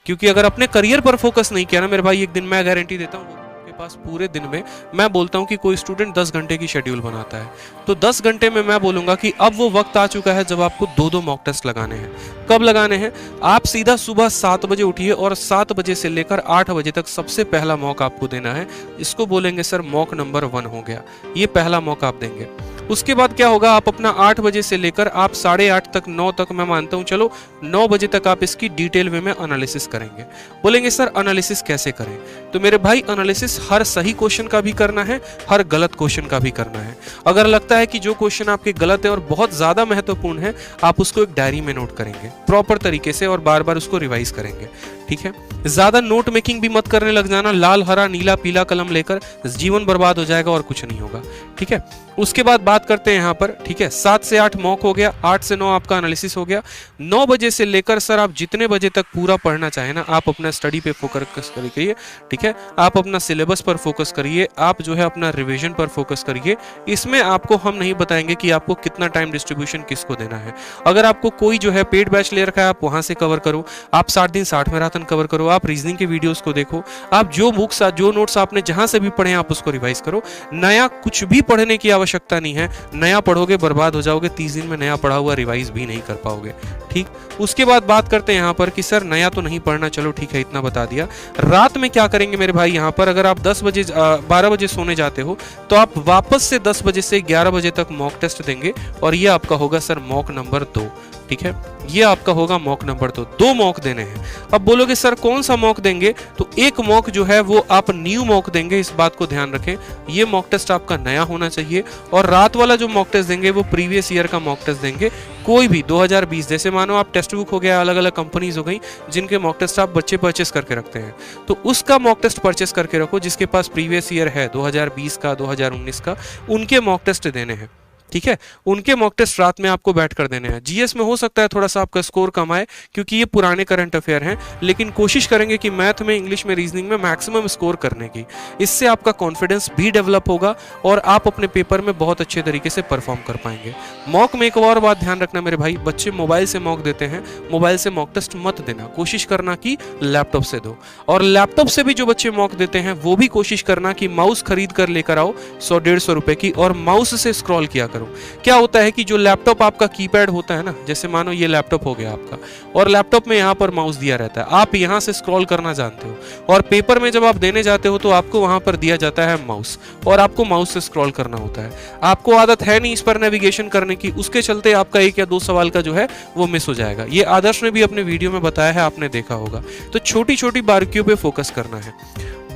क्योंकि अगर अपने करियर पर फोकस नहीं किया ना मेरे भाई, एक दिन मैं गारंटी देता हूँ के पास पूरे दिन में, मैं बोलता हूं कि कोई स्टूडेंट 10 घंटे की शेड्यूल बनाता है, तो 10 घंटे में मैं बोलूंगा कि अब वो वक्त आ चुका है जब आपको 2-2 मॉक टेस्ट लगाने हैं। कब लगाने हैं? आप सीधा सुबह 7 बजे उठिए और 7 बजे से लेकर 8 बजे तक सबसे पहला मॉक आपको देना है। इसको बोलेंगे सर मॉक नंबर 1 हो गया, ये पहला मॉक आप देंगे। उसके बाद क्या होगा, आप अपना 8 बजे से लेकर आप 8:30 तक 9 तक, मैं मानता हूं चलो 9 बजे तक आप इसकी डिटेल वे में एनालिसिस करेंगे। बोलेंगे सर एनालिसिस कैसे करें? तो मेरे भाई एनालिसिस हर सही क्वेश्चन का भी करना है, हर गलत क्वेश्चन का भी करना है। अगर लगता है कि जो क्वेश्चन आपके गलत है और बहुत ज्यादा महत्वपूर्ण है, आप उसको एक डायरी में नोट करेंगे प्रॉपर तरीके से और बार बार उसको रिवाइज करेंगे। ठीक है, ज्यादा नोट मेकिंग भी मत करने लग जाना, लाल हरा नीला पीला कलम लेकर, जीवन बर्बाद हो जाएगा और कुछ नहीं होगा। ठीक है, उसके बाद बात करते हैं यहाँ पर। ठीक है, 7 से 8 मॉक हो गया, 8 से 9 आपका एनालिसिस हो गया। 9 बजे से लेकर सर आप जितने बजे तक पूरा पढ़ना चाहे ना, आप अपना स्टडी पे फोकस करिए। ठीक है, आप अपना सिलेबस पर फोकस करिए, आप जो है अपना रिवीजन पर फोकस करिए। इसमें आपको हम नहीं बताएंगे कि आपको कितना टाइम डिस्ट्रीब्यूशन किसको देना है। अगर आपको कोई जो है पेड बैच ले रखा है, आप वहां से कवर करो, आप 60 दिन 60 मैराथन कवर करो, आप रीजनिंग के वीडियोस को देखो, आप जो बुक्स जो नोट्स आपने जहां से भी पढ़े आप उसको रिवाइज करो। नया कुछ भी पढ़ने की आवश्यकता नहीं है, नया पढ़ोगे बर्बाद हो जाओगे, 30 दिन में नया पढ़ा हुआ रिवाइज भी नहीं कर पाओगे। ठीक, उसके बाद बात करते हैं यहाँ पर कि सर नया तो नहीं पढ़ना, चलो ठीक है इतना बता दिया। रात में क्या करेंगे मेरे भाई, यहाँ पर अगर आप 12 बजे सोने जाते हो तो आप वापस से 10 बजे से 11 बजे तक मॉक टेस्ट देंगे और ये आपका होगा सर मॉक नंबर 2। ठीक है, ये आपका होगा मॉक नंबर 2। 2 मॉक देने हैं। अब बोलोगे सर कौन सा मॉक देंगे, तो एक मॉक जो है वो आप न्यू मॉक देंगे, इस बात को ध्यान रखें। ये मॉक टेस्ट आपका नया होना चाहिए और रात वाला जो मॉक टेस्ट देंगे वो प्रीवियस ईयर का मॉक टेस्ट देंगे, कोई भी 2020। जैसे मानो आप टेक्स्ट बुक हो गया, अलग अलग कंपनीज हो गई जिनके मॉक टेस्ट आप बच्चे परचेस करके रखते हैं, तो उसका मॉक टेस्ट परचेस करके रखो जिसके पास प्रीवियस ईयर है 2020 का 2019 का, उनके मॉक टेस्ट देने हैं। ठीक है, उनके मॉक टेस्ट रात में आपको बैठ कर देने हैं। जीएस में हो सकता है थोड़ा सा आपका स्कोर कम आए क्योंकि ये पुराने करंट अफेयर हैं, लेकिन कोशिश करेंगे कि मैथ में, इंग्लिश में, रीजनिंग में मैक्सिमम स्कोर करने की। इससे आपका कॉन्फिडेंस भी डेवलप होगा और आप अपने पेपर में बहुत अच्छे तरीके से परफॉर्म कर पाएंगे। मॉक में एक और बात ध्यान रखना मेरे भाई, बच्चे मोबाइल से मॉक देते हैं, मोबाइल से मॉक टेस्ट मत देना, कोशिश करना कि लैपटॉप से दो। और लैपटॉप से भी जो बच्चे मॉक देते हैं वो भी कोशिश करना कि माउस खरीद कर लेकर आओ 100-150 रुपए की, और माउस से स्क्रॉल किया करो। क्या होता है कि जो लैपटॉप आपका कीपैड होता है ना, जैसे मानो ये लैपटॉप हो गया आपका और लैपटॉप में यहाँ पर माउस दिया रहता है, आप यहाँ से स्क्रॉल करना जानते हो और पेपर में जब आप देने जाते हो तो आपको वहां पर दिया जाता है माउस और आपको माउस से स्क्रॉल करना होता है। आपको आदत है नहीं इस पर नेविगेशन करने की, उसके चलते आपका 1 या 2 सवाल का जो है वो मिस हो जाएगा। ये आदर्श ने भी अपने वीडियो में बताया है, आपने देखा होगा। तो छोटी छोटी बारीकियों पे फोकस करना है।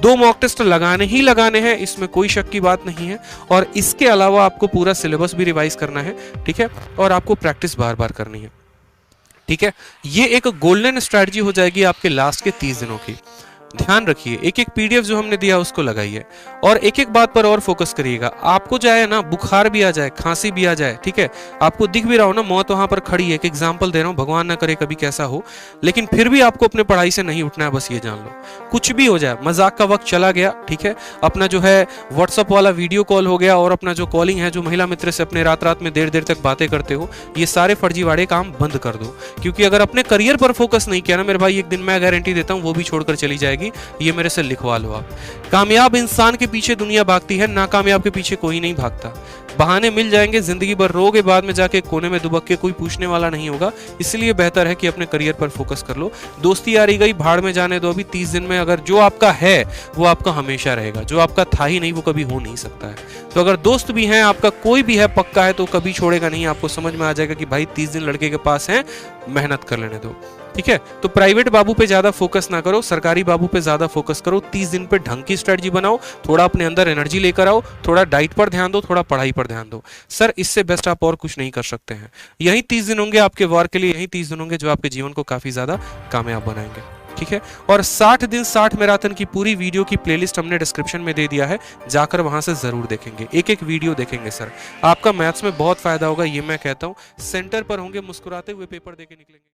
2 मॉक टेस्ट लगाने ही लगाने हैं, इसमें कोई शक की बात नहीं है। और इसके अलावा आपको पूरा सिलेबस भी रिवाइज करना है। ठीक है, और आपको प्रैक्टिस बार बार करनी है। ठीक है, ये एक गोल्डन स्ट्रैटेजी हो जाएगी आपके लास्ट के 30 दिनों की। ध्यान रखिए, एक एक पीडीएफ जो हमने दिया उसको लगाइए और एक एक बात पर और फोकस करिएगा। आपको चाहे ना बुखार भी आ जाए, खांसी भी आ जाए, ठीक है, आपको दिख भी रहा हो ना मौत वहां पर खड़ी है, एक एग्जांपल दे रहा हूं, भगवान ना करे कभी कैसा हो, लेकिन फिर भी आपको अपने पढ़ाई से नहीं उठना है। बस ये जान लो, कुछ भी हो जाए, मजाक का वक्त चला गया। ठीक है, अपना जो है व्हाट्सअप वाला वीडियो कॉल हो गया और अपना जो कॉलिंग है, जो महिला मित्र से अपने रात रात में देर देर तक बातें करते हो, ये सारे फर्जीवाड़े काम बंद कर दो। क्योंकि अगर अपने करियर पर फोकस नहीं किया ना मेरे भाई, एक दिन मैं गारंटी देता हूं वो भी छोड़कर चली जाएगी। ये मेरे से लिखवा लो आप। कामयाब इंसान के पीछे दुनिया भागती है, नाकामयाब के पीछे कोई नहीं भागता। बहाने मिल जाएंगे, जिंदगी भर रोगे, बाद में जाके कोने में दुबक के कोई पूछने वाला नहीं होगा। इसलिए बेहतर है कि अपने करियर पर फोकस कर लो। दोस्ती यारी गई, भाड़ में जाने दो। अभी 30 दिन में अगर जो आपका है वो आपका हमेशा रहेगा, जो आपका था ही नहीं वो कभी हो नहीं सकता है। तो अगर दोस्त भी हैं, आपका कोई भी है पक्का है, तो कभी छोड़ेगा नहीं। आपको समझ में आ जाएगा कि भाई 30 दिन लड़के के पास है, मेहनत कर लेने दो। ठीक है, तो प्राइवेट बाबू पे ज्यादा फोकस ना करो, सरकारी बाबू पे ज्यादा फोकस करो। 30 दिन पे ढंग की स्ट्रेटजी बनाओ, थोड़ा अपने अंदर एनर्जी लेकर आओ, थोड़ा डाइट पर ध्यान दो, थोड़ा पढ़ाई पर ध्यान दो। सर इससे बेस्ट आप और कुछ नहीं कर सकते हैं। यही 30 दिन होंगे आपके वॉर के लिए, यही 30 दिन होंगे जो आपके जीवन को काफी ज्यादा कामयाब बनाएंगे। ठीक है, और 60 दिन 60 मैराथन की पूरी वीडियो की प्लेलिस्ट हमने डिस्क्रिप्शन में दे दिया है, जाकर वहां से जरूर देखेंगे, एक एक वीडियो देखेंगे। सर आपका मैथ्स में बहुत फायदा होगा, ये मैं कहता हूं। सेंटर पर होंगे, मुस्कुराते हुए पेपर देके निकलेंगे।